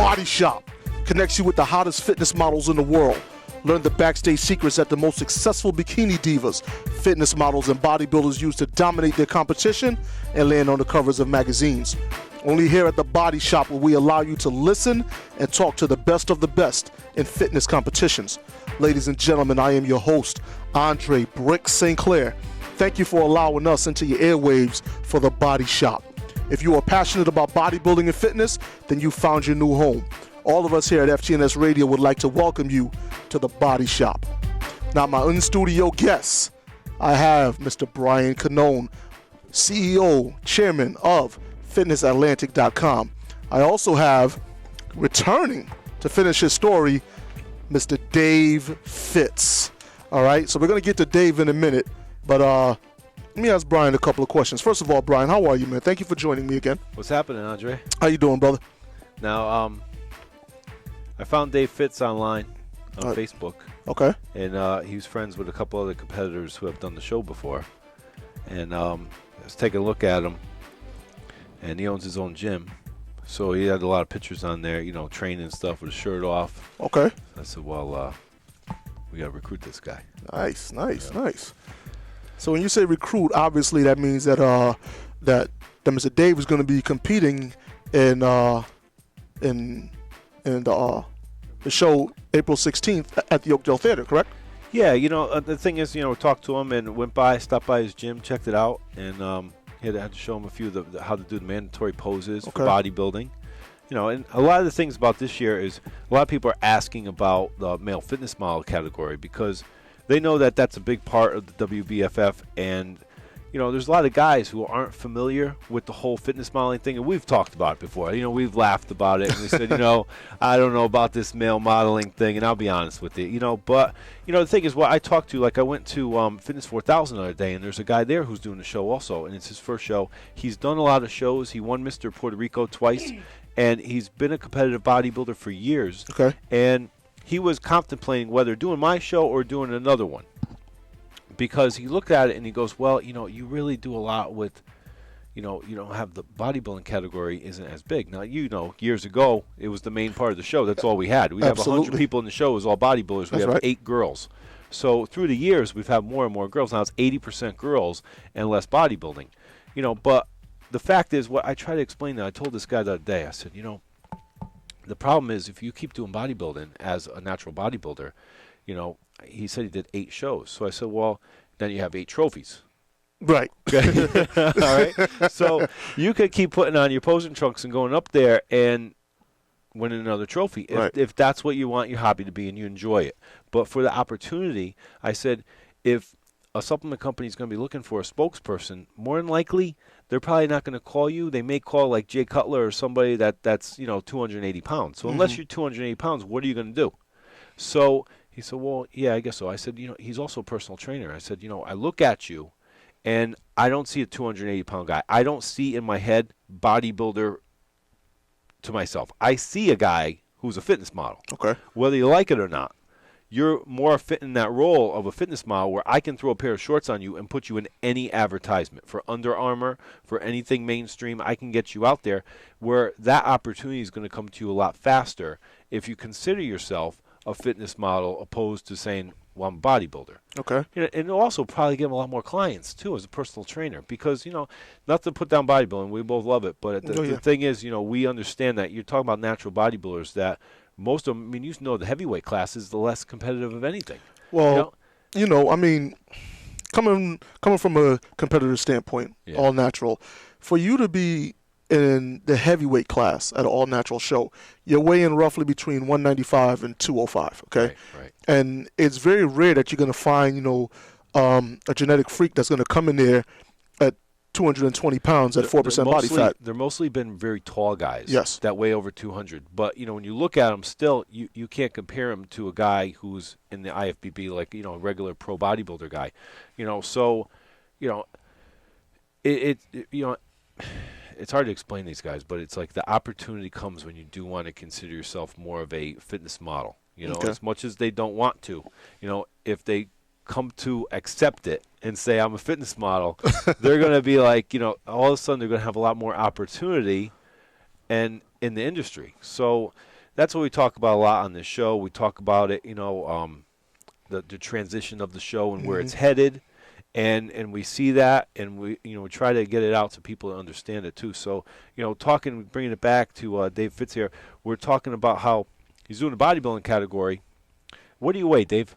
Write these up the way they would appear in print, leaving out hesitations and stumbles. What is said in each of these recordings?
Body Shop connects you with the hottest fitness models in the world. Learn the backstage secrets that the most successful bikini divas, fitness models, and bodybuilders use to dominate their competition and land on the covers of magazines. Only here at the Body Shop will we allow you to listen and talk to the best of the best in fitness competitions. Ladies and gentlemen, I am your host, Andre Brick St. Clair. Thank you for allowing us into your airwaves for the Body Shop. If you are passionate about bodybuilding and fitness, then you found your new home. All of us here at FTNS Radio would like to welcome you to the Body Shop. Now, my in-studio guests, I have Mr. Brian Canone, CEO, chairman of FitnessAtlantic.com. I also have, returning to finish his story, Mr. Dave Fitz. All right, so we're going to get to Dave in a minute, but let me ask Brian a couple of questions. First of all, Brian, how are you, man? Thank you for joining me again. What's happening, Andre? How you doing, brother? Now, I found Dave Fitz online on Facebook. Okay. And he was friends with a couple other competitors who have done the show before. And I was taking a look at him, and he owns his own gym. So he had a lot of pictures on there, you know, training and stuff with his shirt off. Okay. I said, well, we got to recruit this guy. Nice. So when you say recruit, obviously that means that that Mr. Dave is going to be competing in the show April 16th at the Oakdale Theater, correct? Yeah, you know, the thing is, you know, we talked to him and stopped by his gym, checked it out, and he had to show him a few of how to do the mandatory poses for bodybuilding. You know, and a lot of the things about this year is a lot of people are asking about the male fitness model category because they know that that's a big part of the WBFF, and you know, there's a lot of guys who aren't familiar with the whole fitness modeling thing, and we've talked about it before. You know, we've laughed about it, and we said, you know, I don't know about this male modeling thing, and I'll be honest with you, you know. But, you know, the thing is, what I talked to, like I went to Fitness 4000 the other day, and there's a guy there who's doing the show also, and it's his first show. He's done a lot of shows. He won Mr. Puerto Rico twice, and he's been a competitive bodybuilder for years. Okay. And he was contemplating whether doing my show or doing another one. Because he looked at it and he goes, well, you know, you really do a lot with, you know, you don't have the bodybuilding category isn't as big. Now, you know, years ago, it was the main part of the show. That's all we had. We have 100 people in the show. It was all bodybuilders. We have 8 girls. So through the years, we've had more and more girls. Now it's 80% girls and less bodybuilding. You know, but the fact is, what I try to explain that, I told this guy the other day, I said, you know, the problem is if you keep doing bodybuilding as a natural bodybuilder, you know, he said he did 8 shows. So I said, well, then you have 8 trophies. Right. All right. So you could keep putting on your posing trunks and going up there and winning another trophy. If that's what you want your hobby to be and you enjoy it. But for the opportunity, I said, if a supplement company is going to be looking for a spokesperson, more than likely, they're probably not going to call you. They may call like Jay Cutler or somebody that's, you know, 280 pounds. So unless you're 280 pounds, what are you going to do? So he said, well, yeah, I guess so. I said, you know, he's also a personal trainer. I said, you know, I look at you, and I don't see a 280-pound guy. I don't see in my head bodybuilder to myself. I see a guy who's a fitness model. Okay. Whether you like it or not, you're more fit in that role of a fitness model where I can throw a pair of shorts on you and put you in any advertisement. For Under Armour, for anything mainstream, I can get you out there where that opportunity is going to come to you a lot faster if you consider yourself a fitness model opposed to saying, well, I'm a bodybuilder. Okay. You know, and it'll also probably give him a lot more clients, too, as a personal trainer. Because, you know, not to put down bodybuilding, we both love it. But the thing is, you know, we understand that you're talking about natural bodybuilders that most of them, I mean, you know, the heavyweight class is the less competitive of anything. Well, you know I mean, coming from a competitive standpoint, all natural, for you to be in the heavyweight class at an all-natural show, you're weighing roughly between 195 and 205, okay? Right. And it's very rare that you're going to find, you know, a genetic freak that's going to come in there at 220 pounds at 4% body fat. They're mostly been very tall guys that weigh over 200. But, you know, when you look at them still, you can't compare them to a guy who's in the IFBB, like, you know, a regular pro bodybuilder guy. You know, so, you know, you know, it's hard to explain these guys, but it's like the opportunity comes when you do want to consider yourself more of a fitness model. You know, as much as they don't want to, you know, if they come to accept it and say I'm a fitness model, they're going to be like, you know, all of a sudden they're going to have a lot more opportunity, and in the industry. So that's what we talk about a lot on this show. We talk about it, the transition of the show and where it's headed. And we see that, and we try to get it out so people understand it too. So bringing it back to Dave Fitz here, we're talking about how he's doing the bodybuilding category. What do you weigh, Dave?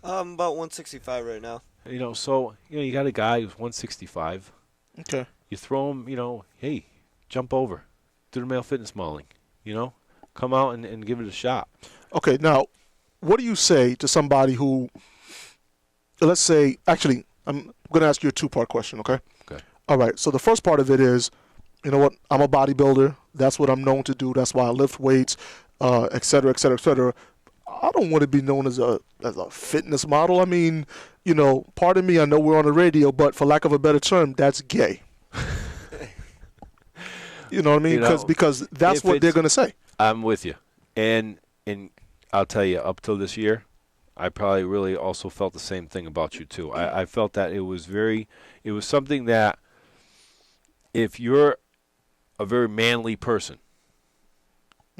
I'm about 165 right now. You got a guy who's 165. Okay. You throw him, hey, jump over, do the male fitness modeling. Come out and give it a shot. Okay. Now, what do you say to somebody who, let's say, actually, I'm going to ask you a two-part question, okay? Okay. All right. So the first part of it is, you know what? I'm a bodybuilder. That's what I'm known to do. That's why I lift weights, et cetera, et cetera, et cetera. I don't want to be known as a fitness model. I mean, pardon me, I know we're on the radio, but for lack of a better term, that's gay. You know what I mean? Because that's what they're going to say. I'm with you. And I'll tell you, up till this year, I probably really also felt the same thing about you too. I felt that it was something that if you're a very manly person,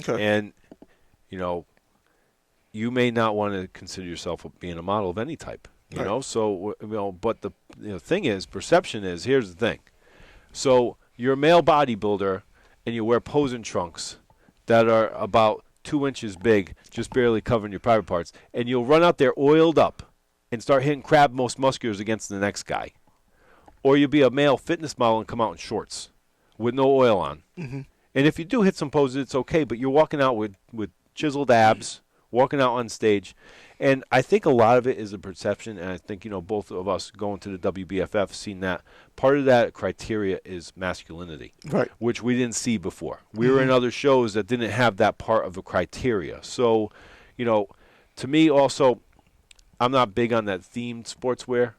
okay, and you may not want to consider yourself being a model of any type, right. So but the thing is, perception is, here's the thing. So you're a male bodybuilder and you wear posing trunks that are about 2 inches big, just barely covering your private parts, and you'll run out there oiled up and start hitting crab most musculars against the next guy. Or you'll be a male fitness model and come out in shorts with no oil on. Mm-hmm. And if you do hit some poses, it's okay, but you're walking out with chiseled abs, walking out on stage. And I think a lot of it is a perception, and I think, both of us going to the WBFF seen that. Part of that criteria is masculinity, right, which we didn't see before. We were in other shows that didn't have that part of the criteria. So, to me also, I'm not big on that themed sportswear.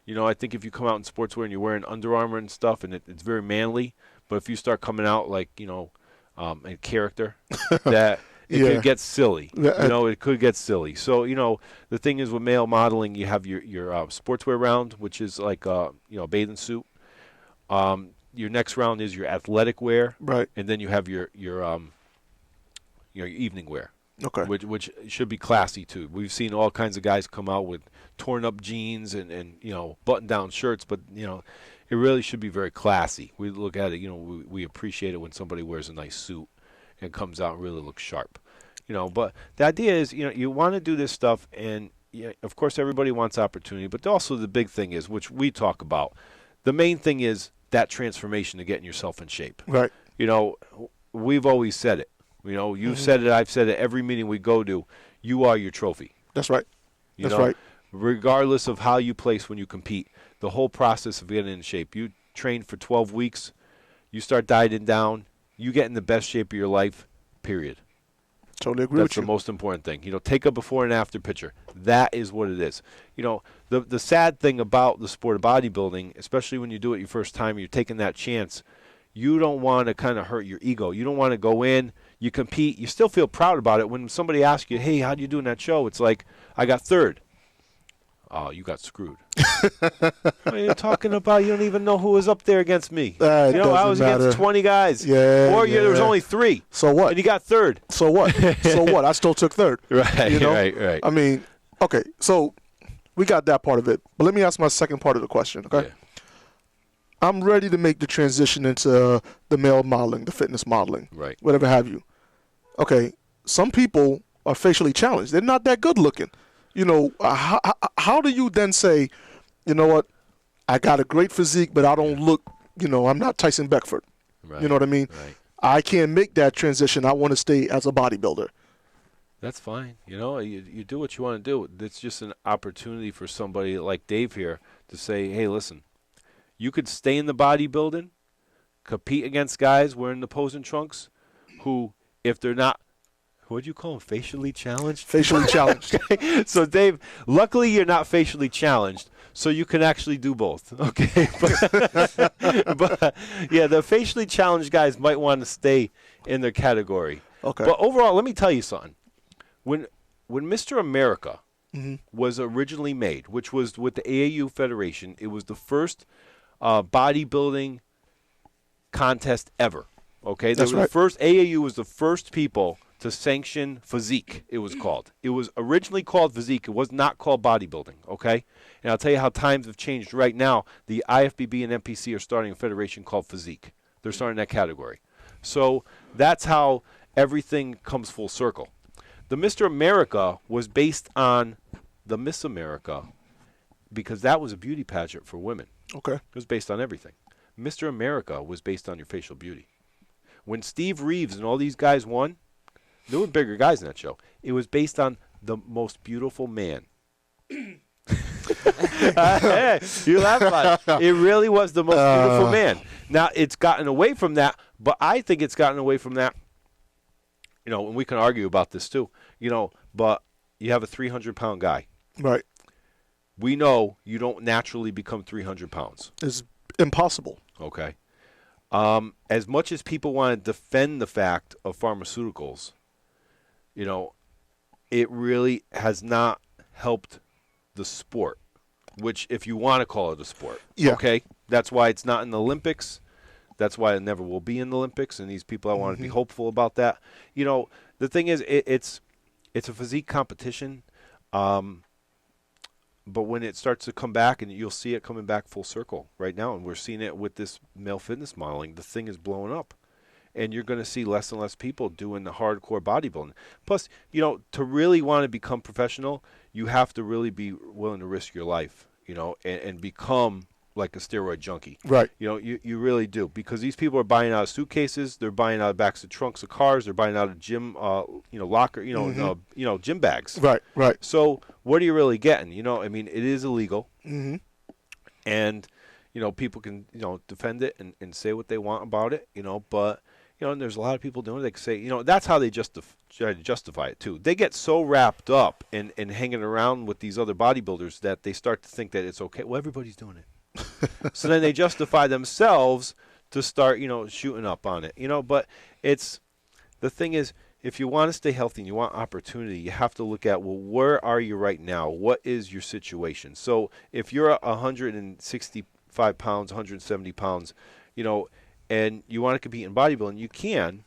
I think if you come out in sportswear and you're wearing Under Armour and stuff, and it's very manly, but if you start coming out like, in character, that... It could get silly. It could get silly. So, the thing is with male modeling, you have your sportswear round, which is like a bathing suit. Your next round is your athletic wear, right, and then you have your evening wear, okay, which should be classy too. We've seen all kinds of guys come out with torn up jeans and button down shirts, but it really should be very classy. We look at it, we appreciate it when somebody wears a nice suit and comes out and really looks sharp. But the idea is, you want to do this stuff, and of course everybody wants opportunity, but also the big thing is, which we talk about, the main thing is that transformation to getting yourself in shape. Right. We've always said it. You've said it, I've said it, every meeting we go to, you are your trophy. That's right. That's right. Regardless of how you place when you compete, the whole process of getting in shape. You train for 12 weeks, you start dieting down, you get in the best shape of your life, period. Totally agree with you. That's the most important thing. Take a before and after picture. That is what it is. The sad thing about the sport of bodybuilding, especially when you do it your first time, you're taking that chance, you don't want to kind of hurt your ego. You don't want to go in, you compete, you still feel proud about it. When somebody asks you, hey, how do you do in that show? It's like, I got third. Oh, you got screwed. What are you talking about? You don't even know who was up there against me. I was against 20 guys. Yeah. Or there was only 3. So what? And you got third. So what? So what? I still took third. Right, right. I mean, okay, so we got that part of it. But let me ask my second part of the question, okay? Yeah. I'm ready to make the transition into the male modeling, the fitness modeling, right, whatever have you. Okay, some people are facially challenged. They're not that good looking. How do you then say, you know what, I got a great physique, but I don't look, I'm not Tyson Beckford. Right. You know what I mean? Right. I can't make that transition. I want to stay as a bodybuilder. That's fine. You do what you want to do. It's just an opportunity for somebody like Dave here to say, hey, listen, you could stay in the bodybuilding, compete against guys wearing the posing trunks who, if they're not, what do you call them, facially challenged? Facially challenged. Okay. So, Dave, luckily you're not facially challenged, so you can actually do both. Okay. But yeah, the facially challenged guys might want to stay in their category. Okay. But overall, let me tell you something. When Mr. America was originally made, which was with the AAU Federation, it was the first bodybuilding contest ever. Okay, That's right. AAU was the first people to sanction physique, it was called. It was originally called physique. It was not called bodybuilding, okay? And I'll tell you how times have changed right now. The IFBB and NPC are starting a federation called physique. They're starting that category. So that's how everything comes full circle. The Mr. America was based on the Miss America because that was a beauty pageant for women. Okay. It was based on everything. Mr. America was based on your facial beauty. When Steve Reeves and all these guys won, there were bigger guys in that show. It was based on the most beautiful man. Hey, you laugh about it. It really was the most beautiful man. Now, it's gotten away from that, but I think it's gotten away from that. You know, and we can argue about this too. You know, but you have a 300-pound guy. Right. We know you don't naturally become 300 pounds. It's impossible. Okay. As much as people want to defend the fact of pharmaceuticals, you know, it really has not helped the sport, which if you want to call it a sport. Yeah. Okay. That's why it's not in the Olympics. That's why it never will be in the Olympics. And these people, I want to be hopeful about that. You know, the thing is, it's a physique competition. But when it starts to come back, and you'll see it coming back full circle right now, and we're seeing it with this male fitness modeling, the thing is blowing up. And you're going to see less and less people doing the hardcore bodybuilding. Plus, you know, to really want to become professional, you have to really be willing to risk your life, you know, and become like a steroid junkie. Right. You know, you really do. Because these people are buying out of suitcases, they're buying out of backs of trunks of cars, they're buying out of gym, locker, gym bags. Right, right. So what are you really getting? You know, I mean, it is illegal. Mm-hmm. And, you know, people can, you know, defend it and say what they want about it, you know, but, you know, and there's a lot of people doing it. They can say, you know, that's how they try to justify it, too. They get so wrapped up in hanging around with these other bodybuilders that they start to think that it's okay. Well, everybody's doing it. So then they justify themselves to start, you know, shooting up on it, you know, but the thing is, if you want to stay healthy and you want opportunity, you have to look at, well, where are you right now? What is your situation? So if you're 165 pounds, 170 pounds, you know, and you want to compete in bodybuilding, you can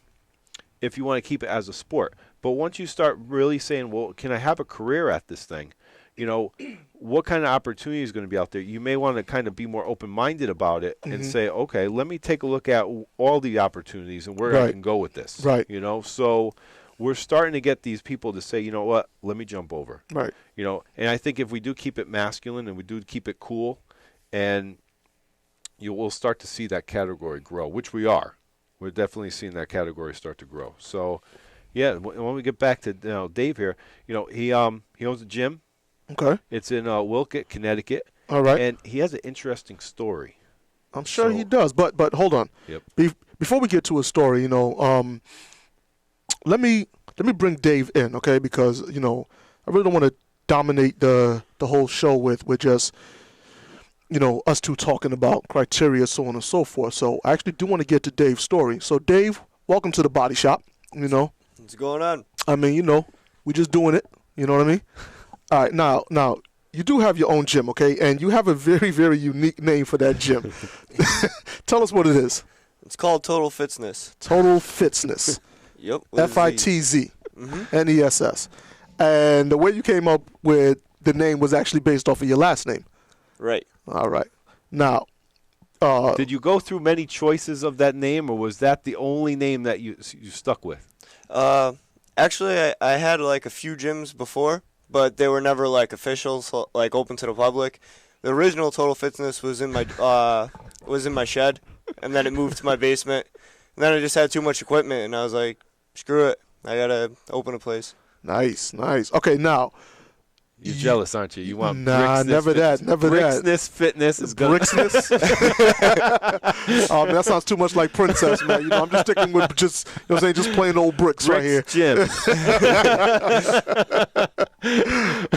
if you want to keep it as a sport. But once you start really saying, well, can I have a career at this thing? You know, what kind of opportunity is going to be out there? You may want to kind of be more open-minded about it and say, okay, let me take a look at all the opportunities and where I can go with this. Right. You know, so we're starting to get these people to say, you know what, let me jump over. Right. You know, and I think if we do keep it masculine and we do keep it cool, and you will start to see that category grow, which we are. We're definitely seeing that category start to grow. So, yeah, when we get back to Dave here, you know, he owns a gym. Okay. It's in Wilkett, Connecticut. All right. And he has an interesting story. I'm sure he does, but hold on. Yep. Before we get to a story, you know, let me bring Dave in, okay? Because, you know, I really don't want to dominate the whole show with just, you know, us two talking about criteria, so on and so forth. So I actually do want to get to Dave's story. So Dave, welcome to the Body Shop. You know, What's going on? I mean, you know, we just doing it. You know what I mean? All right, now you do have your own gym, okay? And you have a very, very unique name for that gym. Tell us what it is. It's called Total Fitzness. Total Fitzness. Yep. Fitz. NESS. And the way you came up with the name was actually based off of your last name. Right. All right. Now, did you go through many choices of that name, or was that the only name that you stuck with? Actually, I had like a few gyms before, but they were never like official, so, like open to the public. The original Total Fitzness was in my shed, and then it moved to my basement. And then I just had too much equipment, and I was like, screw it, I gotta open a place. Nice. Okay, now. You're jealous, aren't you? You want never that. Brixness Fitness is good. Brixness? Man, that sounds too much like Princess, man. You know, I'm just sticking with just, you know what I'm saying, just plain old bricks right here. Gym.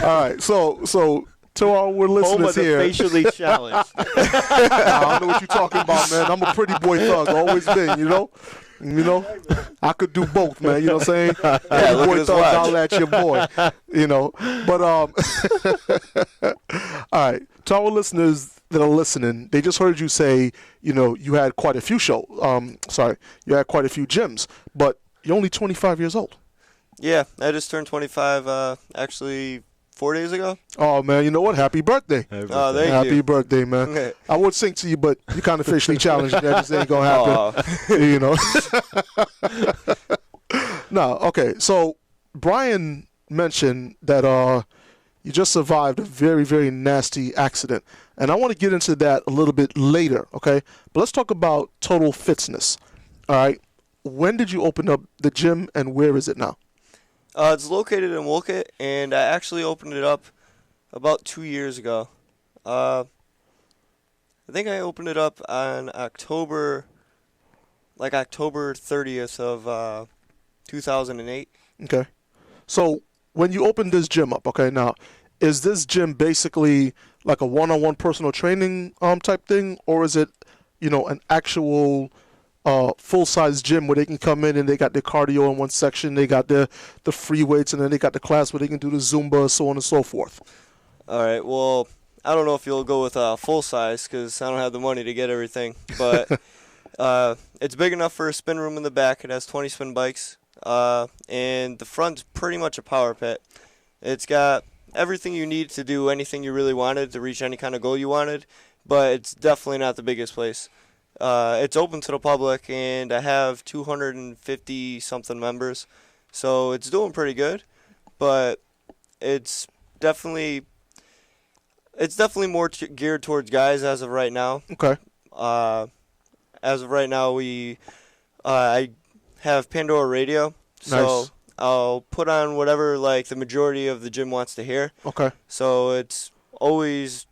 All right, so to our listeners here. Facially challenged. I don't know what you're talking about, man. I'm a pretty boy thug, always been, you know. You know, I could do both, man. You know what I'm saying? Yeah, Your look boy at his thumbs watch. out at your boy. You know, but all right. To our listeners that are listening, they just heard you say, you know, you had quite a few you had quite a few gyms, but you're only 25 years old. Yeah, I just turned 25 actually 4 days ago. Oh man, you know what? Happy birthday! Oh, thank Happy you. birthday, man. I would sing to you, but you kind of officially challenged me. That just ain't gonna happen. You know. No, okay. So Brian mentioned that you just survived a very, very nasty accident, and I want to get into that a little bit later. Okay, but let's talk about Total Fitness. All right. When did you open up the gym, and where is it now? It's located in Wolcott, and I actually opened it up about 2 years ago. I think I opened it up on October 30th of 2008. Okay. So when you opened this gym up, okay, now, is this gym basically like a one-on-one personal training type thing, or is it, you know, an actual full-size gym where they can come in and they got their cardio in one section, they got the free weights, and then they got the class where they can do the Zumba, so on and so forth? All right, well, I don't know if you'll go with full size because I don't have the money to get everything, but it's big enough for a spin room in the back. It has 20 spin bikes, and the front's pretty much a power pit. It's got everything you need to do anything you really wanted to reach any kind of goal you wanted, but it's definitely not the biggest place. It's open to the public, and I have 250-something members, so it's doing pretty good, but it's definitely more geared towards guys as of right now. Okay. As of right now, I have Pandora Radio, so Nice. I'll put on whatever like the majority of the gym wants to hear. Okay. So it's always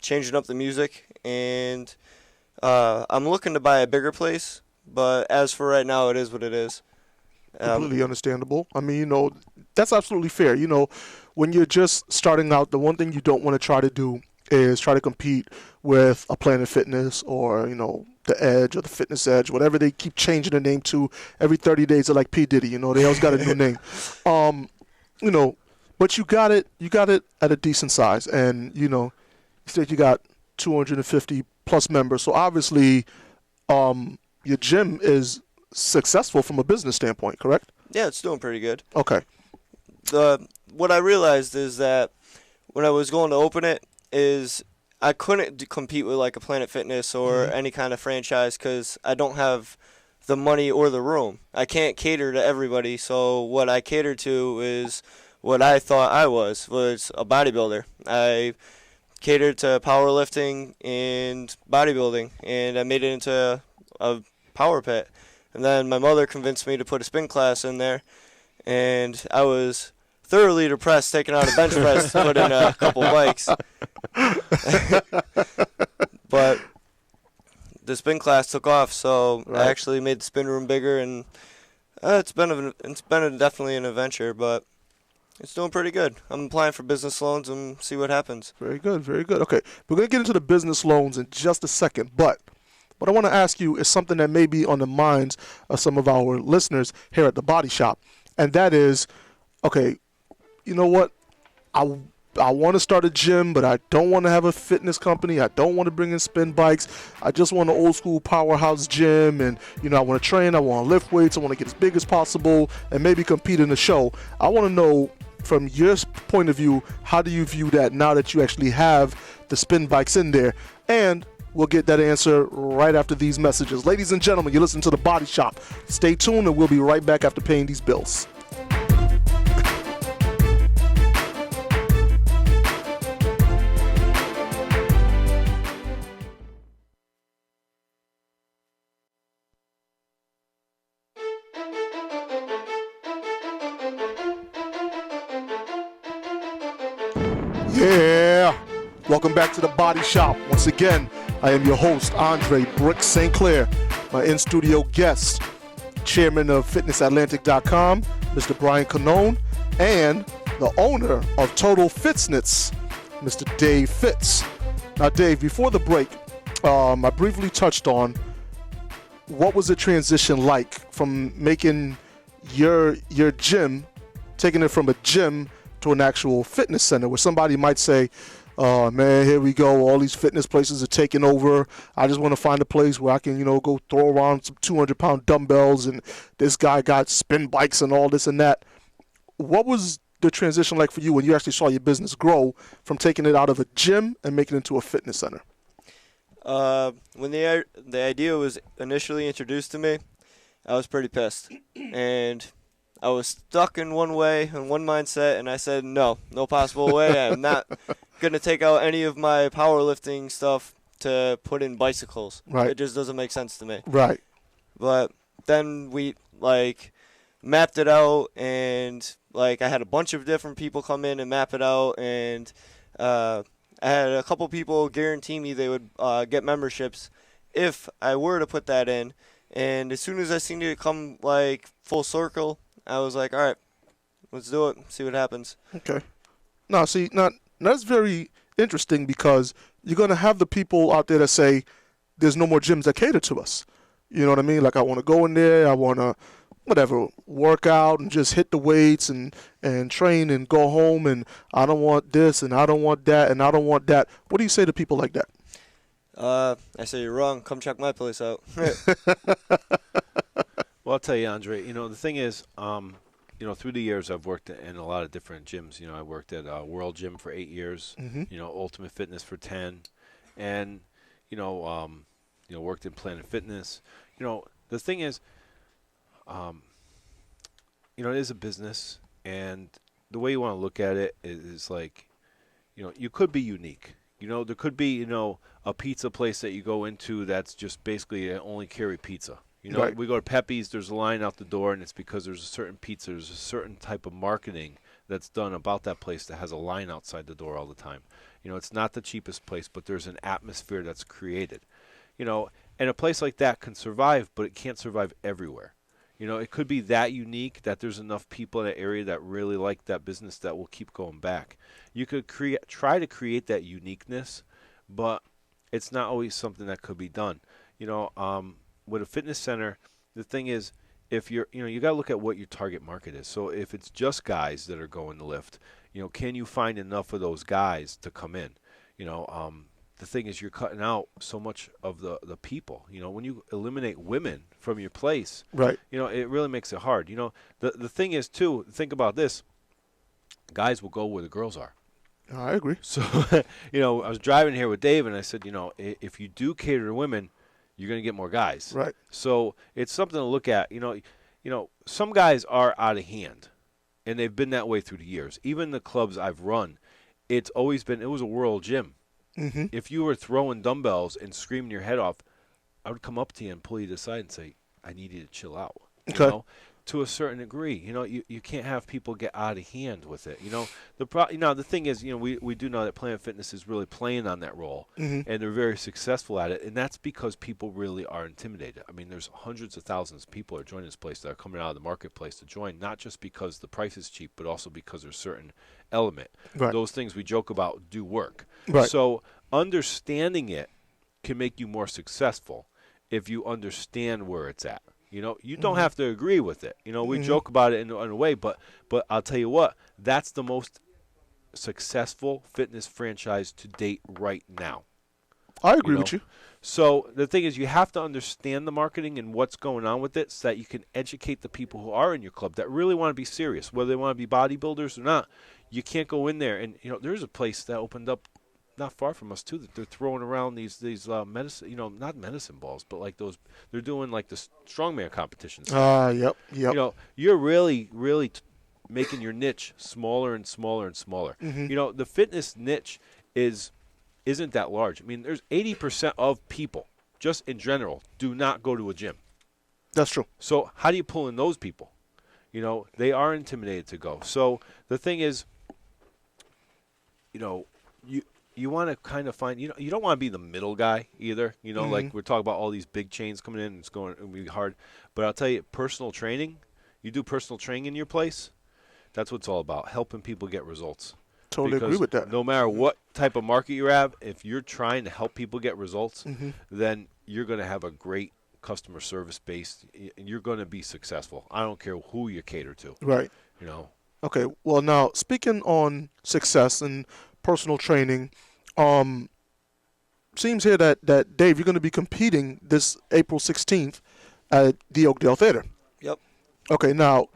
changing up the music, and I'm looking to buy a bigger place, but as for right now, it is what it is. Completely understandable. I mean, you know, that's absolutely fair. You know, when you're just starting out, the one thing you don't want to try to do is try to compete with a Planet Fitness or, you know, the Edge or the Fitness Edge, whatever they keep changing the name to every 30 days. They're like P. Diddy, you know, they always got a new name. You know, but you got it at a decent size, and you know, you said you got 250 plus members, so obviously, your gym is successful from a business standpoint, correct? Yeah, it's doing pretty good. Okay. What I realized is that when I was going to open it, is I couldn't compete with like a Planet Fitness or any kind of franchise because I don't have the money or the room. I can't cater to everybody, so what I cater to is what I thought I was a bodybuilder. I catered to powerlifting and bodybuilding, and I made it into a power pit. And then my mother convinced me to put a spin class in there, and I was thoroughly depressed taking out a bench press to put in a couple bikes. But the spin class took off, so Right. I actually made the spin room bigger, and it's been definitely an adventure, but it's doing pretty good. I'm applying for business loans and see what happens. Very good, very good. Okay, we're going to get into the business loans in just a second, but what I want to ask you is something that may be on the minds of some of our listeners here at the Body Shop, and that is, okay, you know what? I want to start a gym, but I don't want to have a fitness company. I don't want to bring in spin bikes. I just want an old school powerhouse gym, and you know, I want to train. I want to lift weights. I want to get as big as possible, and maybe compete in the show. I want to know, from your point of view, how do you view that now that you actually have the spin bikes in there? And we'll get that answer right after these messages. Ladies and gentlemen, you listen to The Body Shop. Stay tuned, and we'll be right back after paying these bills. Yeah! Welcome back to The Body Shop. Once again, I am your host, Andre Brick St. Clair. My in-studio guest, chairman of FitnessAtlantic.com, Mr. Brian Canone, and the owner of Total Fitness, Mr. Dave Fitz. Now, Dave, before the break, I briefly touched on what was the transition like from making your gym, taking it from a gym to an actual fitness center, where somebody might say, "Oh man, here we go. All these fitness places are taking over. I just want to find a place where I can, go throw around some 200-pound dumbbells, and this guy got spin bikes and all this and that." What was the transition like for you when you actually saw your business grow from taking it out of a gym and making it into a fitness center? When the idea was initially introduced to me, I was pretty pissed, and I was stuck in one way and one mindset, and I said, no possible way. I'm not going to take out any of my powerlifting stuff to put in bicycles. Right. It just doesn't make sense to me. Right. But then we mapped it out, and I had a bunch of different people come in and map it out, and I had a couple people guarantee me they would get memberships if I were to put that in. And as soon as I seen it come full circle, I was like, all right, let's do it, see what happens. Okay. Now, see, that's very interesting, because you're going to have the people out there that say there's no more gyms that cater to us. You know what I mean? I want to go in there, I want to, work out and just hit the weights and train and go home, and I don't want this and I don't want that and I don't want that. What do you say to people like that? I say you're wrong. Come check my place out. Well, I'll tell you, Andre, the thing is, through the years I've worked in a lot of different gyms. I worked at World Gym for 8 years, Ultimate Fitness for 10, and, worked in Planet Fitness. The thing is, it is a business, and the way you want to look at it is you could be unique. There could be, a pizza place that you go into that's just basically only carry pizza. Right. We go to Pepe's, there's a line out the door, and it's because there's a certain pizza, there's a certain type of marketing that's done about that place that has a line outside the door all the time. It's not the cheapest place, but there's an atmosphere that's created. And a place like that can survive, but it can't survive everywhere. It could be that unique that there's enough people in that area that really like that business that will keep going back. You could try to create that uniqueness, but it's not always something that could be done. With a fitness center, the thing is, if you got to look at what your target market is. So if it's just guys that are going to lift, can you find enough of those guys to come in? The thing is, you're cutting out so much of the people. When you eliminate women from your place, right? It really makes it hard. The thing is, too, think about this. Guys will go where the girls are. I agree. So, I was driving here with Dave, and I said, if you do cater to women, you're going to get more guys. Right. So it's something to look at. Some guys are out of hand, and they've been that way through the years. Even the clubs I've run, it was a World Gym. Mm-hmm. If you were throwing dumbbells and screaming your head off, I would come up to you and pull you to the side and say, I need you to chill out. Okay. To a certain degree, you can't have people get out of hand with it. The thing is, we do know that Planet Fitness is really playing on that role, mm-hmm. and they're very successful at it, and that's because people really are intimidated. I mean, there's hundreds of thousands of people are joining this place that are coming out of the marketplace to join, not just because the price is cheap, but also because there's a certain element. Right. Those things we joke about do work. Right. So understanding it can make you more successful if you understand where it's at. You don't mm-hmm. have to agree with it. We mm-hmm. joke about it in a way, but I'll tell you what, that's the most successful fitness franchise to date right now. I agree with you. So the thing is, you have to understand the marketing and what's going on with it so that you can educate the people who are in your club that really want to be serious, whether they want to be bodybuilders or not. You can't go in there. And, there's a place that opened up not far from us, too, that they're throwing around these medicine, not medicine balls, but like those, they're doing like the strongman competitions. Yep. You're really, really making your niche smaller and smaller and smaller. Mm-hmm. The fitness niche isn't that large. I mean, there's 80% of people, just in general, do not go to a gym. That's true. So how do you pull in those people? They are intimidated to go. So the thing is, you want to kind of find, you don't want to be the middle guy either. mm-hmm. Like we're talking about all these big chains coming in, it'll be hard. But I'll tell you, personal training, you do personal training in your place, that's what it's all about, helping people get results. Totally agree with that. No matter what type of market you have, if you're trying to help people get results, mm-hmm. then you're going to have a great customer service based, you're going to be successful. I don't care who you cater to. Right. You know. Okay. Well, now speaking on success and personal training, seems here that Dave, you're going to be competing this April 16th at the Oakdale Theater. Yep. Okay. Now,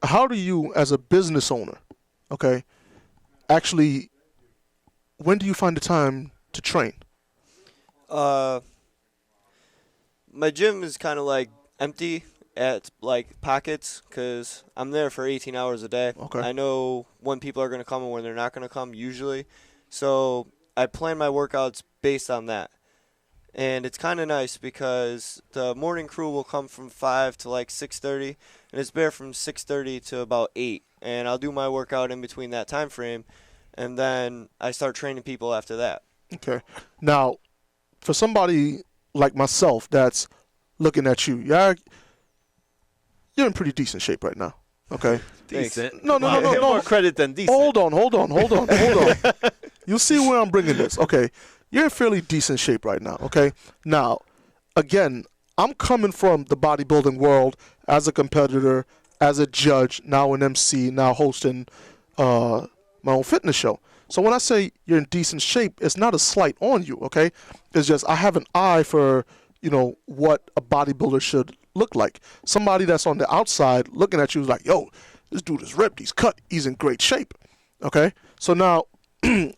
how do you, as a business owner, okay, actually, when do you find the time to train? My gym is kind of like empty at like pockets because I'm there for 18 hours a day. Okay. I know when people are going to come and when they're not going to come usually. So I plan my workouts based on that. And it's kind of nice because the morning crew will come from 5 to like 6:30, and it's there from 6:30 to about 8. And I'll do my workout in between that time frame, and then I start training people after that. Okay. Now, for somebody like myself that's looking at you, you're in pretty decent shape right now. Okay. Decent. No. More credit than decent. Hold on. You'll see where I'm bringing this. Okay. You're in fairly decent shape right now. Okay. Now, again, I'm coming from the bodybuilding world as a competitor, as a judge, now an MC, now hosting my own fitness show. So when I say you're in decent shape, it's not a slight on you, okay? It's just I have an eye for, what a bodybuilder should look like. Somebody that's on the outside looking at you is like, yo, this dude is ripped, he's cut, he's in great shape, okay? So now, you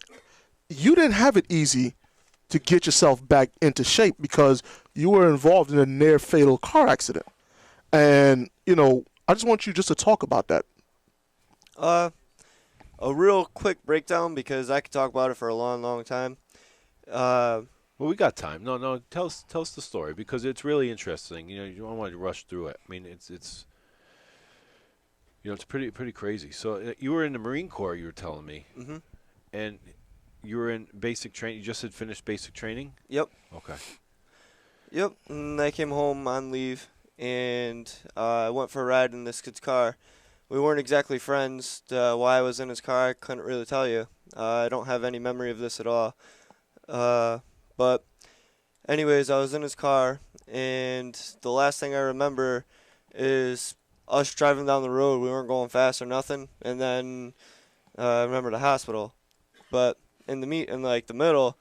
didn't have it easy to get yourself back into shape because you were involved in a near-fatal car accident. And, I just want you just to talk about that. A real quick breakdown because I could talk about it for a long, long time. Well, we got time. No. Tell us the story because it's really interesting. You don't want to rush through it. I mean, it's pretty crazy. So you were in the Marine Corps. You were telling me, and you were in basic training. You just had finished basic training. Yep. Okay. Yep. And I came home on leave, and I went for a ride in this kid's car. We weren't exactly friends. Why I was in his car, I couldn't really tell you. I don't have any memory of this at all. But anyways, I was in his car, and the last thing I remember is us driving down the road. We weren't going fast or nothing. And then I remember the hospital. But in the middle,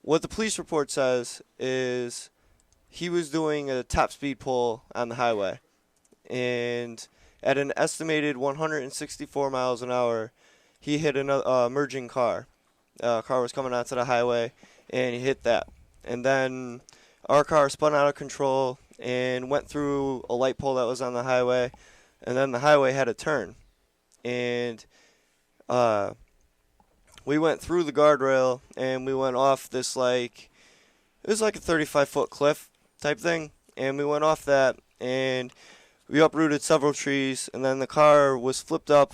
what the police report says is he was doing a top speed pull on the highway. And at an estimated 164 miles an hour, he hit a merging car. A car was coming onto the highway, and he hit that. And then our car spun out of control and went through a light pole that was on the highway, and then the highway had a turn. And we went through the guardrail, and we went off this, it was like a 35-foot cliff type thing, and we went off that, and we uprooted several trees, and then the car was flipped up,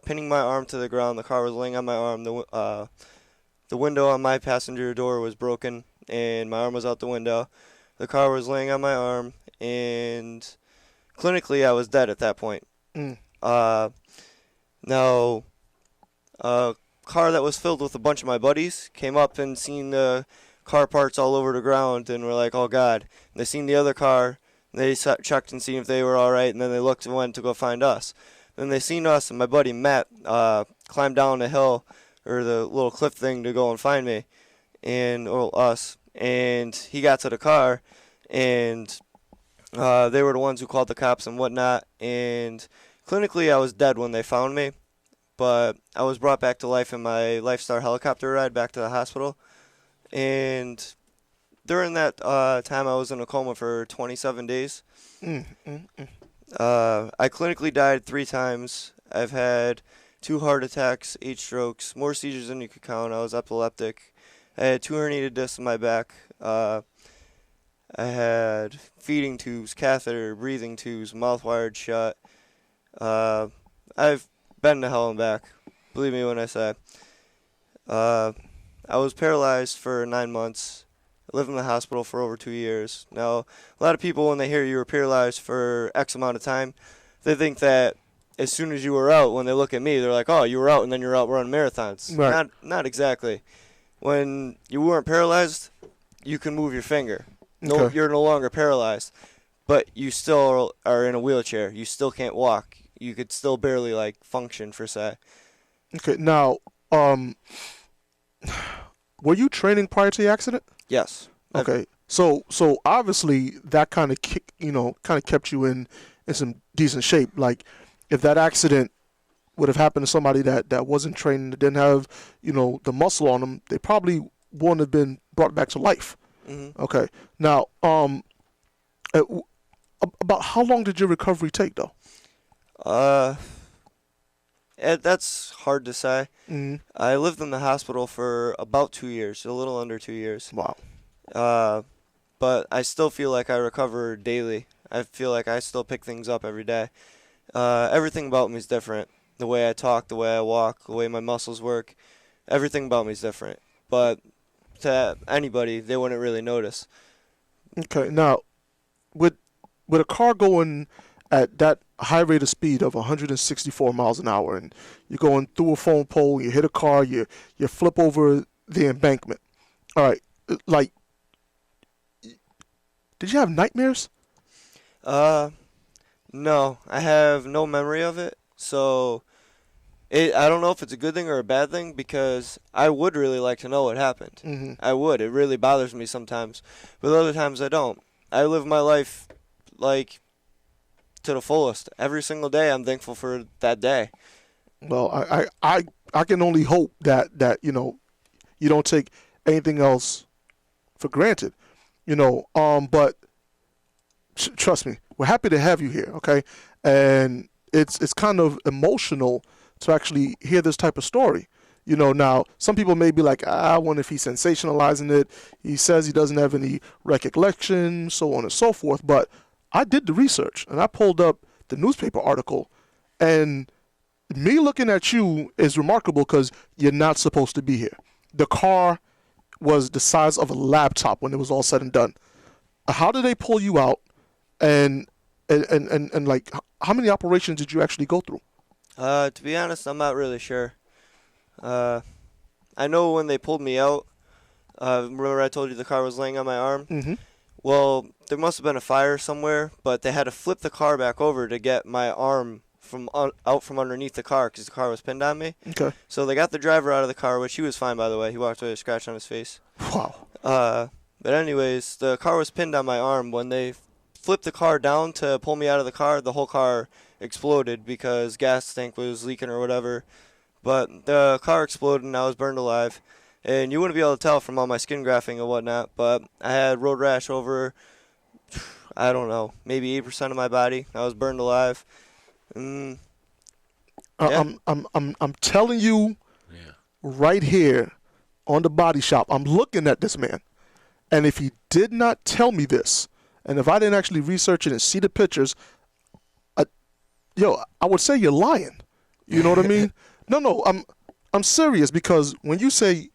pinning my arm to the ground. The car was laying on my arm. The window on my passenger door was broken, and my arm was out the window. The car was laying on my arm, and clinically I was dead at that point. Now, a car that was filled with a bunch of my buddies came up and seen the car parts all over the ground, and were like, oh, God. And they seen the other car. They checked and seen if they were all right, and then they looked and went to go find us. Then they seen us, and my buddy Matt climbed down the hill or the little cliff thing to go and find me or us. And he got to the car, and they were the ones who called the cops and whatnot. And clinically, I was dead when they found me, but I was brought back to life in my Lifestar helicopter ride back to the hospital. And during that time, I was in a coma for 27 days. I clinically died 3 times. I've had 2 heart attacks, 8 strokes, more seizures than you could count. I was epileptic. I had 2 herniated discs in my back. I had feeding tubes, catheter, breathing tubes, mouth wired shut. I've been to hell and back. Believe me when I say. I was paralyzed for 9 months. I lived in the hospital for over 2 years. Now, a lot of people, when they hear you were paralyzed for X amount of time, they think that as soon as you were out, when they look at me, they're like, oh, you were out and then you're out running marathons. Right. Not exactly. When you weren't paralyzed, you can move your finger. No, Okay. you're no longer paralyzed, but you still are in a wheelchair. You still can't walk. You could still barely like function for say. Okay. Now, were you training prior to the accident? Yes. Okay. So obviously that kind of kept you in some decent shape. Like, if that accident would have happened to somebody that wasn't trained, that didn't have, the muscle on them, they probably wouldn't have been brought back to life. Mm-hmm. Okay. Now, about how long did your recovery take, though? That's hard to say. Mm-hmm. I lived in the hospital for about 2 years, a little under 2 years. Wow. But I still feel like I recover daily. I feel like I still pick things up every day. Everything about me is different. The way I talk, the way I walk, the way my muscles work, everything about me is different. But to anybody, they wouldn't really notice. Okay. Now, with a car going at that high rate of speed of 164 miles an hour, and you're going through a phone pole, you hit a car, you flip over the embankment. All right. Like, did you have nightmares? No, I have no memory of it. So I don't know if it's a good thing or a bad thing, because I would really like to know what happened. Mm-hmm. I would. It really bothers me sometimes, but other times I don't. I live my life like to the fullest. Every single day I'm thankful for that day. Well, I can only hope that you don't take anything else for granted, but trust me, we're happy to have you here, okay? And it's kind of emotional to actually hear this type of story. Now some people may be like, I wonder if he's sensationalizing it. He says he doesn't have any recollection, so on and so forth. But I did the research and I pulled up the newspaper article, and me looking at you is remarkable because you're not supposed to be here. The car was the size of a laptop when it was all said and done. How did they pull you out? And like, how many operations did you actually go through? To be honest, I'm not really sure. I know when they pulled me out, remember I told you the car was laying on my arm? Mm-hmm. Well, there must have been a fire somewhere, but they had to flip the car back over to get my arm out from underneath the car because the car was pinned on me. Okay. So they got the driver out of the car, which he was fine, by the way. He walked away with a scratch on his face. Wow. But anyways, the car was pinned on my arm. When they flipped the car down to pull me out of the car, the whole car exploded because gas tank was leaking or whatever. But the car exploded and I was burned alive. And you wouldn't be able to tell from all my skin grafting and whatnot, but I had road rash over, I don't know, maybe 8% of my body. I was burned alive. Yeah. I'm telling you, right here on the Body Shop, I'm looking at this man, and if he did not tell me this, and if I didn't actually research it and see the pictures, I would say you're lying. You know what I mean? No, I'm serious, because when you say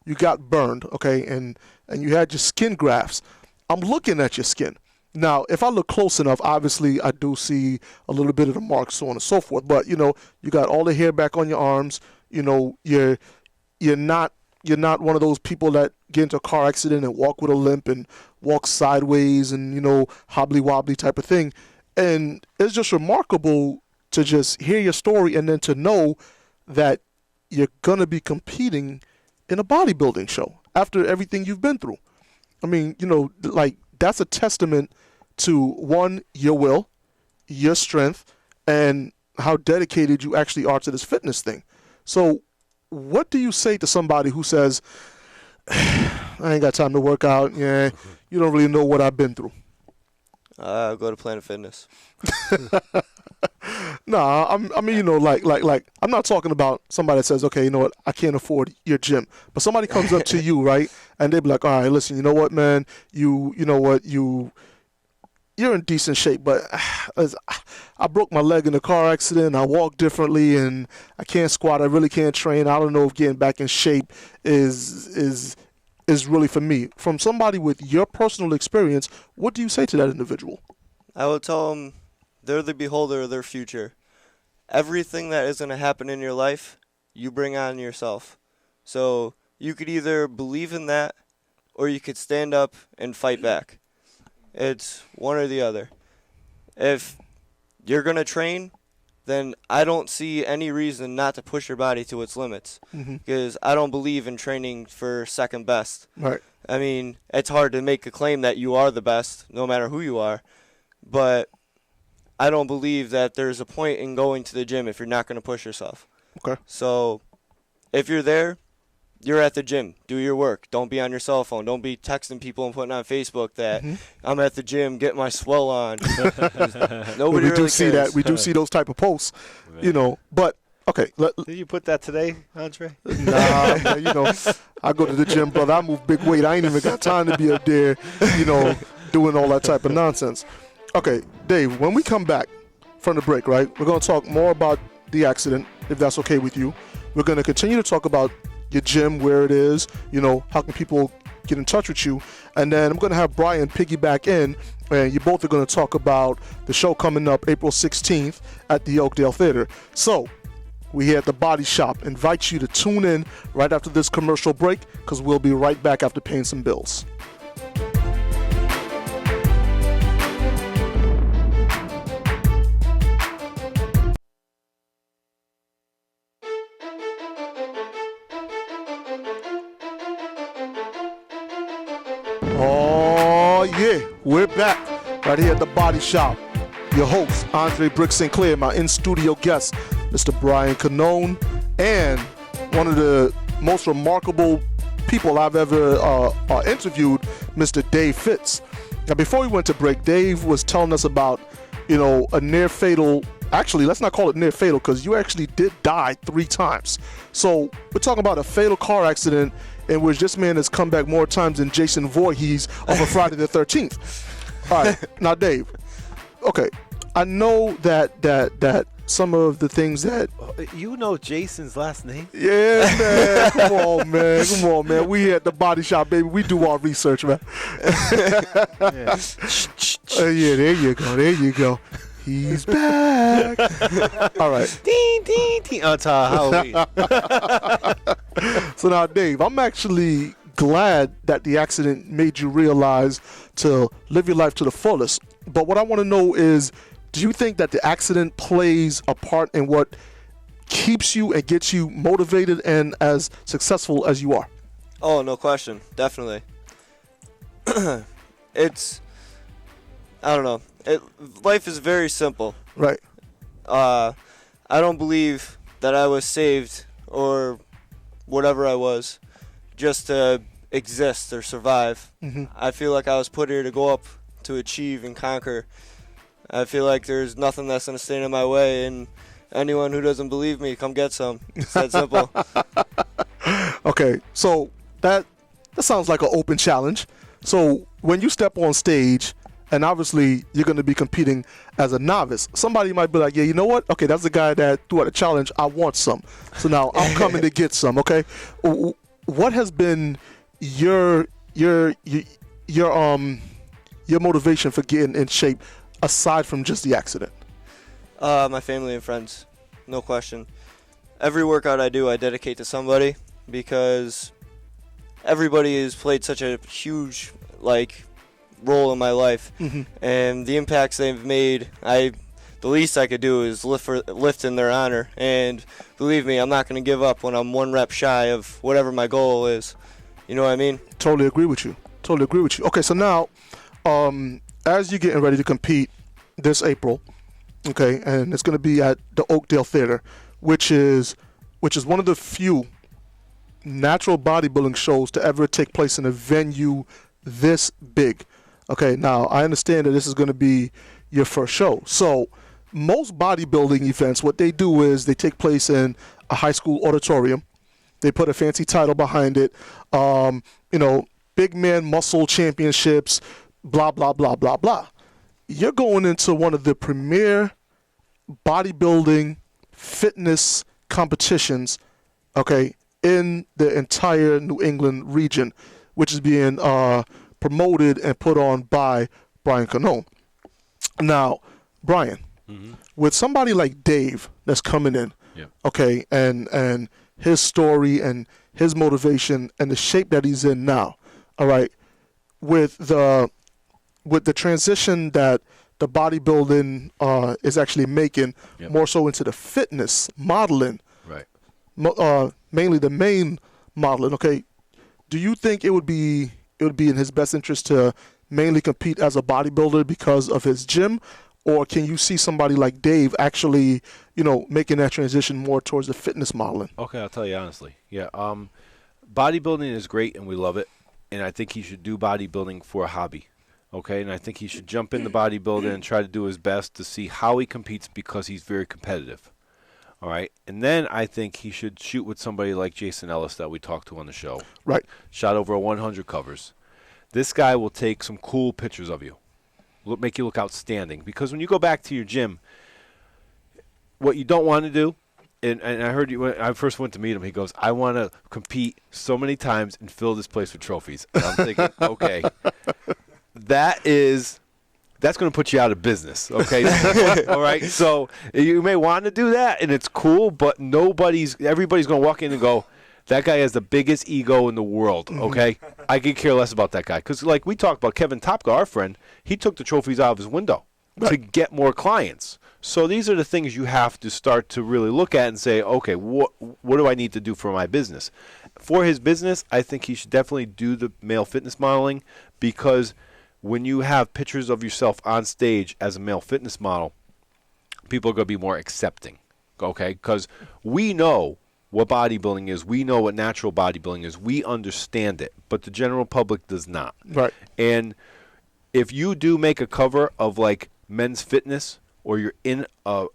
you got burned, okay, and you had your skin grafts, I'm looking at your skin. Now, if I look close enough, obviously I do see a little bit of the marks, so on and so forth. But you got all the hair back on your arms. You're not one of those people that get into a car accident and walk with a limp and walk sideways and hobbly wobbly type of thing. And it's just remarkable to just hear your story and then to know that you're gonna be competing in a bodybuilding show after everything you've been through. I mean, like, that's a testament to, one, your will, your strength, and how dedicated you actually are to this fitness thing. So what do you say to somebody who says, I ain't got time to work out, you don't really know what I've been through? Go to Planet Fitness. Nah, I mean, like, I'm not talking about somebody that says, okay, you know what, I can't afford your gym. But somebody comes up to you, right, and they be like, all right, listen, you know what, man, you're in decent shape, but I broke my leg in a car accident, I walk differently, and I can't squat, I really can't train. I don't know if getting back in shape is really for me. From somebody with your personal experience, what do you say to that individual? I would tell them they're the beholder of their future. Everything that is going to happen in your life, you bring on yourself. So you could either believe in that, or you could stand up and fight back. It's one or the other. If you're going to train, then I don't see any reason not to push your body to its limits. Because I don't believe in training for second best. Right. I mean, it's hard to make a claim that you are the best, no matter who you are. But I don't believe that there's a point in going to the gym if you're not going to push yourself. Okay. So if you're there, you're at the gym. Do your work. Don't be on your cell phone. Don't be texting people and putting on Facebook that I'm at the gym, get my swell on. Nobody really see cares. that. We do see those type of posts, you know. But okay, Did you put that today, Andre? nah, man, you know, I go to the gym, brother. I move big weight. I ain't even got time to be up there, you know, doing all that type of nonsense. Okay, Dave. When we come back from the break, right, we're gonna talk more about the accident, if that's okay with you. We're gonna continue to talk about your gym, where it is, you know, how can people get in touch with you, and then I'm going to have Brian piggyback in, and you both are going to talk about the show coming up April 16th at the Oakdale Theater. So we here at the Body Shop invite you to tune in right after this commercial break, because we'll be right back after paying some bills. Oh, yeah, we're back right here at the Body Shop. Your host, Andre Brick Sinclair, my in-studio guest, Mr. Brian Canone, and one of the most remarkable people I've ever interviewed, Mr. Dave Fitz. Now, before we went to break, Dave was telling us about, you know, a near-fatal, actually, let's not call it near-fatal, because you actually did die 3 times. So we're talking about a fatal car accident in which this man has come back more times than Jason Voorhees of a Friday the 13th. All right, now Dave, okay, I know that some of the things that... You know Jason's last name? Yeah, man, come on, man. We here at the Body Shop, baby. We do our research, man. Yeah. Yeah, there you go. He's back. All right. Ding, ding, ding. Oh, Halloween. So now, Dave, I'm actually glad that the accident made you realize to live your life to the fullest. But what I want to know is, do you think that the accident plays a part in what keeps you and gets you motivated and as successful as you are? Oh, no question. Definitely. It's, I don't know. Life is very simple. Right. I don't believe that I was saved or whatever I was just to exist or survive. I feel like I was put here to go up, to achieve and conquer. I feel like there's nothing that's going to stand in my way, and anyone who doesn't believe me, come get some. It's that simple. Okay, so that sounds like an open challenge. So when you step on stage, and obviously you're going to be competing as a novice, somebody might be like, yeah, you know what? Okay, that's the guy that threw out a challenge. I want some. So now I'm coming to get some, okay? What has been your motivation for getting in shape aside from just the accident? My family and friends, no question. Every workout I do, I dedicate to somebody, because everybody has played such a huge, role in my life, and the impacts they've made, the least I could do is lift in their honor. And believe me, I'm not going to give up when I'm 1 rep shy of whatever my goal is. You know what I mean? Totally agree with you. Okay, so now, as you're getting ready to compete this April, okay, and it's going to be at the Oakdale Theater, which is one of the few natural bodybuilding shows to ever take place in a venue this big. Okay, now I understand that this is going to be your first show. So most bodybuilding events, what they do is they take place in a high school auditorium. They put a fancy title behind it. Big man muscle championships, blah, blah, blah, blah, blah. You're going into one of the premier bodybuilding fitness competitions, okay, in the entire New England region, which is being promoted and put on by Brian Canone. Now, Brian, with somebody like Dave that's coming in, okay, and his story and his motivation and the shape that he's in now, all right, with the with the transition that the bodybuilding is actually making more so into the fitness modeling, right? Mainly the main modeling. Okay, do you think it would be in his best interest to mainly compete as a bodybuilder because of his gym, or can you see somebody like Dave actually, making that transition more towards the fitness modeling? Okay, I'll tell you honestly. Yeah, bodybuilding is great and we love it, and I think he should do bodybuilding for a hobby. Okay, and I think he should jump into bodybuilding and try to do his best to see how he competes because he's very competitive. All right, and then I think he should shoot with somebody like Jason Ellis that we talked to on the show. Right. Shot over 100 covers. This guy will take some cool pictures of you, make you look outstanding. Because when you go back to your gym, what you don't want to do, and I heard you when I first went to meet him, he goes, I want to compete so many times and fill this place with trophies. And I'm thinking, okay, that's going to put you out of business, okay? All right, so you may want to do that, and it's cool, but everybody's going to walk in and go, that guy has the biggest ego in the world, okay? I could care less about that guy. Because like we talked about, Kevin Topka, our friend, he took the trophies out of his window to get more clients. So these are the things you have to start to really look at and say, okay, what do I need to do for my business? For his business, I think he should definitely do the male fitness modeling, because when you have pictures of yourself on stage as a male fitness model, people are going to be more accepting, okay? Because we know what bodybuilding is. We know what natural bodybuilding is. We understand it, but the general public does not. Right. And if you do make a cover of like Men's Fitness, or you're in a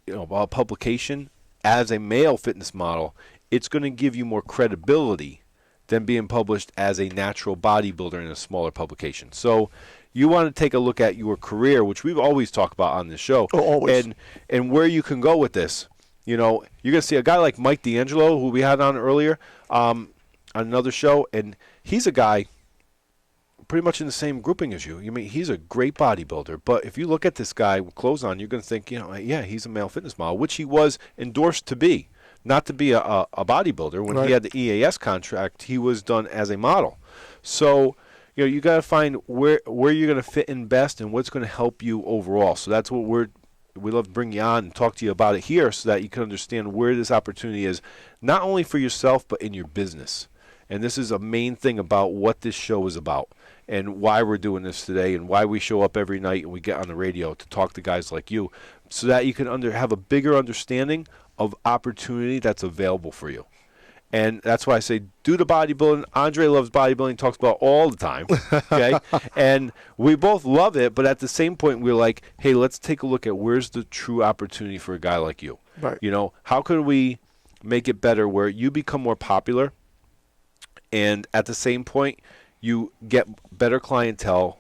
publication as a male fitness model, it's going to give you more credibility than being published as a natural bodybuilder in a smaller publication. So you want to take a look at your career, which we've always talked about on this show, and where you can go with this. You're going to see a guy like Mike D'Angelo, who we had on earlier on another show, and he's a guy pretty much in the same grouping as you. I mean, he's a great bodybuilder, but if you look at this guy with clothes on, you're going to think, yeah, he's a male fitness model, which he was endorsed to be, not to be a bodybuilder. When he had the EAS contract, he was done as a model. So, you got to find where you're going to fit in best and what's going to help you overall. So that's what we love to bring you on and talk to you about it here, so that you can understand where this opportunity is, not only for yourself, but in your business. And this is a main thing about what this show is about, and why we're doing this today, and why we show up every night and we get on the radio to talk to guys like you, so that you can have a bigger understanding of opportunity that's available for you. And that's why I say do the bodybuilding. Andre loves bodybuilding, talks about it all the time, okay? And we both love it, but at the same point, we're like, hey, let's take a look at where's the true opportunity for a guy like you. Right. How could we make it better where you become more popular, and at the same point, you get better clientele,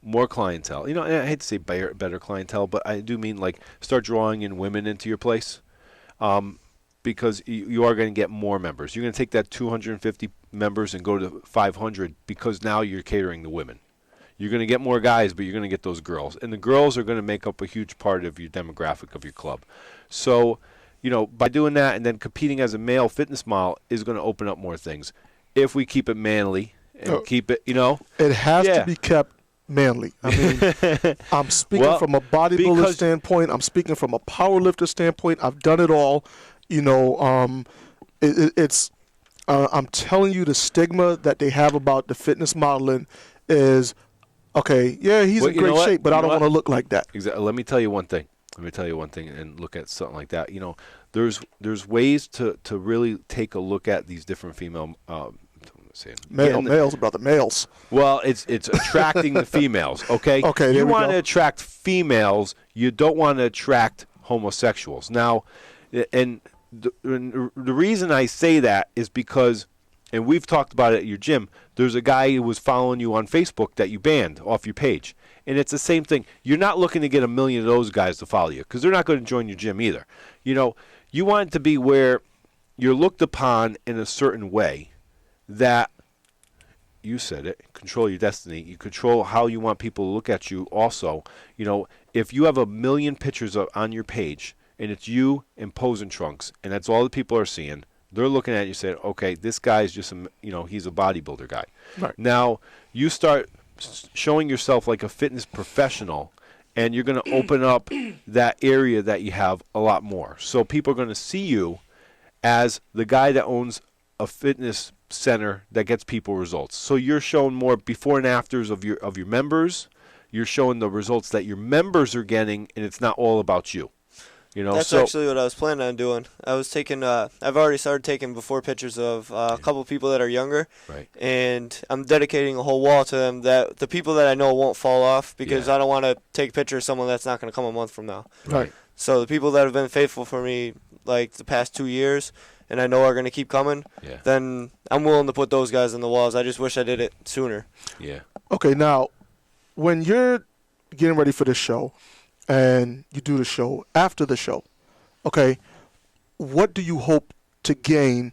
more clientele. And I hate to say better clientele, but I do mean like start drawing in women into your place. Because you are going to get more members. You're going to take that 250 members and go to 500, because now you're catering to women. You're going to get more guys, but you're going to get those girls. And the girls are going to make up a huge part of your demographic of your club. So, by doing that and then competing as a male fitness model is going to open up more things. If we keep it manly and keep it, It has to be kept manly. I mean, I'm speaking from a bodybuilder standpoint. I'm speaking from a powerlifter standpoint. I've done it all. It's I'm telling you, the stigma that they have about the fitness modeling is, okay, yeah, he's in great shape, but I don't want to look like that. Exactly. Let me tell you one thing. And look at something like that. There's ways to really take a look at these different female males, brother, males. Well, it's attracting the females, okay? Okay, you want to attract females. You don't want to attract homosexuals. Now, and the reason I say that is because, and we've talked about it at your gym, there's a guy who was following you on Facebook that you banned off your page. And it's the same thing. You're not looking to get 1 million of those guys to follow you, because they're not going to join your gym either. You want it to be where you're looked upon in a certain way that, you said it, control your destiny. You control how you want people to look at you also. If you have 1 million pictures on your page, and it's you in posing trunks, and that's all the people are seeing, they're looking at you saying, okay, this guy's just he's a bodybuilder guy. Right. Now, you start showing yourself like a fitness professional, and you're going to open up that area that you have a lot more. So people are going to see you as the guy that owns a fitness center that gets people results. So you're showing more before and afters of your members. You're showing the results that your members are getting, and it's not all about you. That's actually what I was planning on doing. I was taking, I've already started taking before pictures of a couple people that are younger, right? And I'm dedicating a whole wall to them, that the people that I know won't fall off, because I don't want to take a picture of someone that's not going to come a month from now. Right. So the people that have been faithful for me like the past 2 years, and I know are going to keep coming, then I'm willing to put those guys on the walls. I just wish I did it sooner. Yeah. Okay, now, when you're getting ready for this show, and you do the show after the show, okay, what do you hope to gain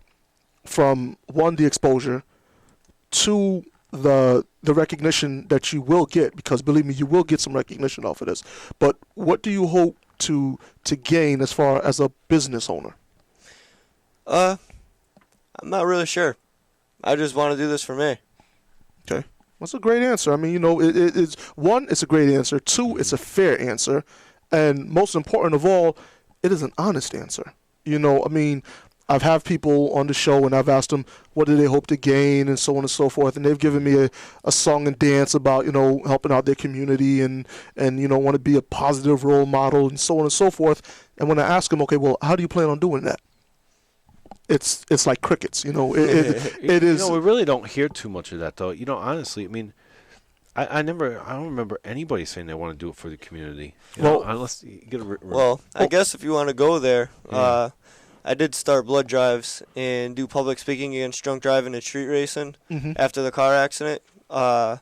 from, one, the exposure, two, the recognition that you will get? Because believe me, you will get some recognition off of this. But what do you hope to gain as far as a business owner? I'm not really sure. I just want to do this for me. Okay. That's a great answer. I mean, it's one, it's a great answer. Two, it's a fair answer. And most important of all, it is an honest answer. I mean, I've had people on the show and I've asked them what do they hope to gain and so on and so forth. And they've given me a song and dance about, helping out their community and want to be a positive role model and so on and so forth. And when I ask them, okay, well, how do you plan on doing that? It's like crickets, it is. We really don't hear too much of that, though. Honestly, I mean, I don't remember anybody saying they want to do it for the community. Unless you get I guess if you want to go there, I did start blood drives and do public speaking against drunk driving and street racing after the car accident. I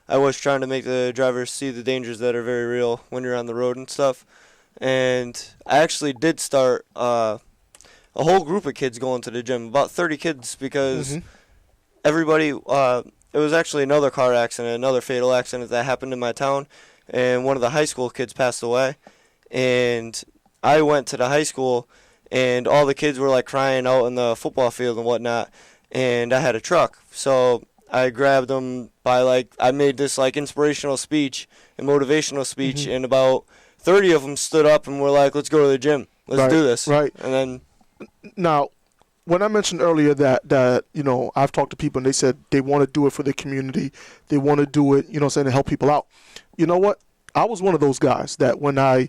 was trying to make the drivers see the dangers that are very real when you're on the road and stuff. And I actually did start a whole group of kids going to the gym, about 30 kids, because everybody, it was actually another car accident, another fatal accident that happened in my town, and one of the high school kids passed away. And I went to the high school, and all the kids were like crying out in the football field and whatnot, and I had a truck. So I grabbed them I made this inspirational speech and motivational speech, and about 30 of them stood up and were like, let's go to the gym. Let's do this. Right. And then... Now, when I mentioned earlier that I've talked to people and they said they want to do it for their community, they want to do it, to help people out. You know what? I was one of those guys that when I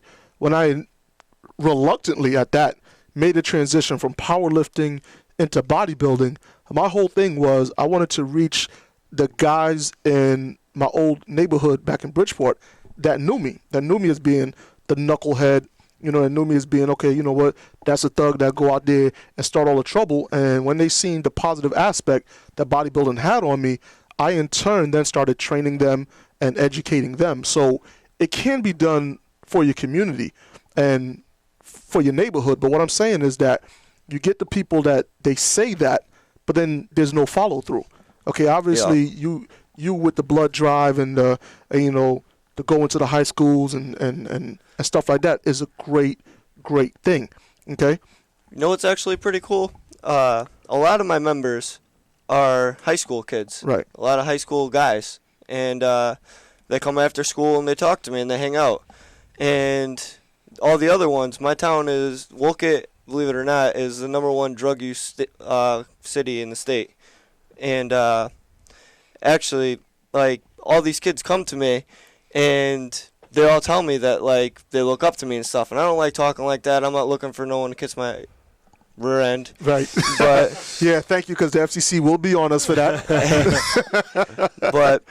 reluctantly at that made a transition from powerlifting into bodybuilding, my whole thing was I wanted to reach the guys in my old neighborhood back in Bridgeport that knew me as being the knucklehead, and knew me as being, okay, you know what, that's a thug that go out there and start all the trouble. And when they seen the positive aspect that bodybuilding had on me, I in turn then started training them and educating them. So it can be done for your community and for your neighborhood. But what I'm saying is that you get the people that they say that, but then there's no follow through. Okay, obviously you with the blood drive and the go into the high schools and stuff like that is a great thing. Okay. What's actually pretty cool? A lot of my members are high school kids. Right. A lot of high school guys. And they come after school and they talk to me and they hang out. And all the other ones, my town is, Wolcott, believe it or not, is the #1 drug use city in the state. And actually, all these kids come to me and they all tell me that, they look up to me and stuff. And I don't like talking like that. I'm not looking for no one to kiss my rear end. Right. But yeah, thank you, because the FCC will be on us for that. But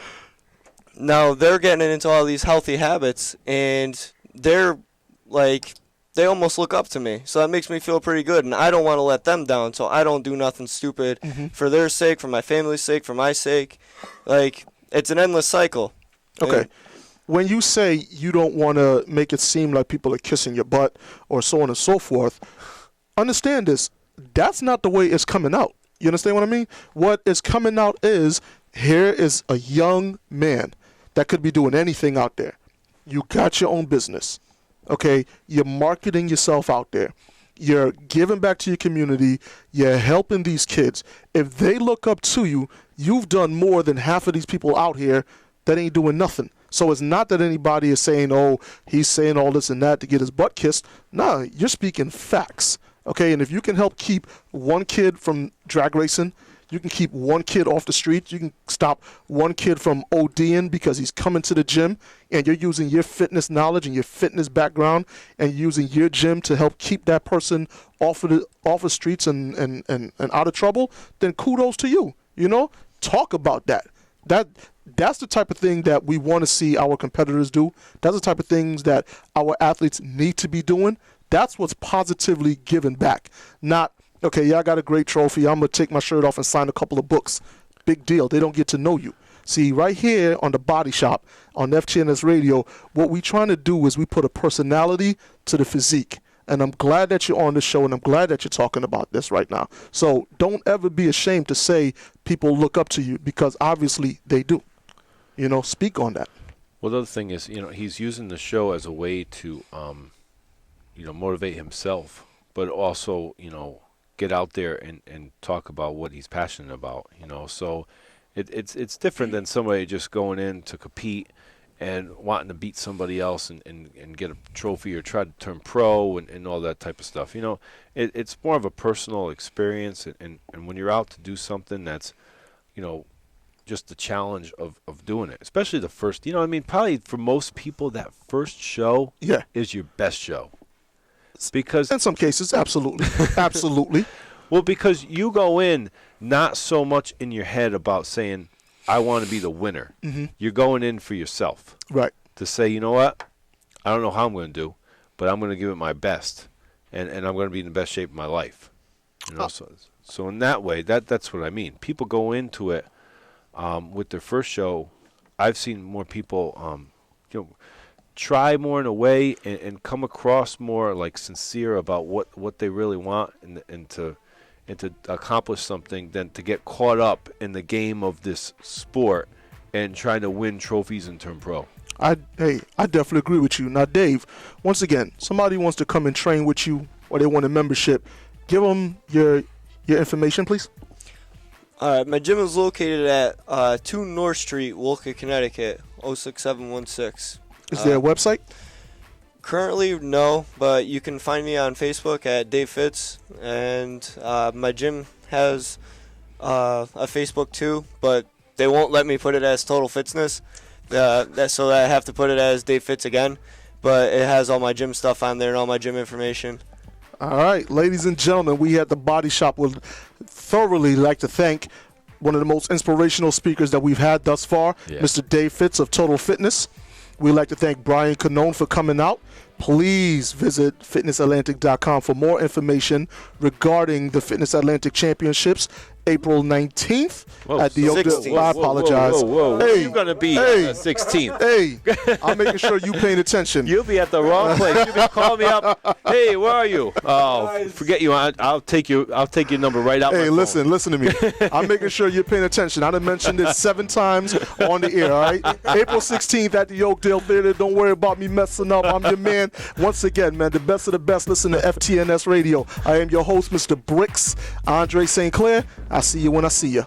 now they're getting into all these healthy habits, and they're they almost look up to me. So that makes me feel pretty good, and I don't want to let them down, so I don't do nothing stupid for their sake, for my family's sake, for my sake. It's an endless cycle. Okay. When you say you don't want to make it seem like people are kissing your butt or so on and so forth, understand this. That's not the way it's coming out. You understand what I mean? What is coming out is, here is a young man that could be doing anything out there. You got your own business. Okay? You're marketing yourself out there. You're giving back to your community. You're helping these kids. If they look up to you, you've done more than half of these people out here that ain't doing nothing. So it's not that anybody is saying, oh, he's saying all this and that to get his butt kissed. No, you're speaking facts. Okay, and if you can help keep one kid from drag racing, you can keep one kid off the street, you can stop one kid from ODing because he's coming to the gym, and you're using your fitness knowledge and your fitness background and using your gym to help keep that person off of the streets and out of trouble, then kudos to you. You know, talk about that. That's the type of thing that we want to see our competitors do. That's the type of things that our athletes need to be doing. That's what's positively giving back. Not, okay, yeah, I got a great trophy. I'm going to take my shirt off and sign a couple of books. Big deal. They don't get to know you. See, right here on the Body Shop, on FTNS Radio, what we trying to do is we put a personality to the physique. And I'm glad that you're on the show, and I'm glad that you're talking about this right now. So don't ever be ashamed to say people look up to you, because obviously they do. You know, speak on that. Well, the other thing is, you know, he's using the show as a way to, you know, motivate himself, but also, you know, get out there and talk about what he's passionate about, you know. So it's different than somebody just going in to compete and wanting to beat somebody else and get a trophy or try to turn pro and all that type of stuff. You know, it's more of a personal experience, and when you're out to do something that's, you know, just the challenge of doing it, especially the first, you know what I mean? Probably for most people, that first show is your best show. Because in some cases, absolutely. Absolutely. Well, because you go in not so much in your head about saying, I want to be the winner. Mm-hmm. You're going in for yourself. Right. To say, you know what? I don't know how I'm going to do, but I'm going to give it my best, and I'm going to be in the best shape of my life. You know, so in that way, that's what I mean. People go into it with their first show. I've seen more people, you know, try more in a way and come across more like sincere about what they really want and to accomplish something than to get caught up in the game of this sport and trying to win trophies and turn pro. I definitely agree with you. Now, Dave, once again, somebody wants to come and train with you or they want a membership, give them your information, please. All right, my gym is located at 2 North Street, Wolcott, Connecticut, 06716. Is there a website? Currently, no, but you can find me on Facebook at Dave Fitz, and my gym has a Facebook too, but they won't let me put it as Total Fitness, so I have to put it as Dave Fitz again, but it has all my gym stuff on there and all my gym information. All right, ladies and gentlemen, we at the Body Shop would thoroughly like to thank one of the most inspirational speakers that we've had thus far, Mr. Dave Fitz of Total Fitness. We'd like to thank Brian Canone for coming out. Please visit fitnessatlantic.com for more information regarding the Fitness Atlantic Championships, April 19th at the Oakdale. I apologize. Hey, you're going to be 16th. Hey, I'm making sure you're paying attention. You'll be at the wrong place. You'll be calling me up. Hey, where are you? Oh, forget you. I'll take your number right out. Hey, listen to me. I'm making sure you're paying attention. I done mentioned it 7 times on the air, all right? April 16th at the Oakdale Theater. Don't worry about me messing up. I'm your man. Once again, man, the best of the best. Listen to FTNS Radio. I am your host, Mr. Bricks, Andre St. Clair. I'll see you when I see you.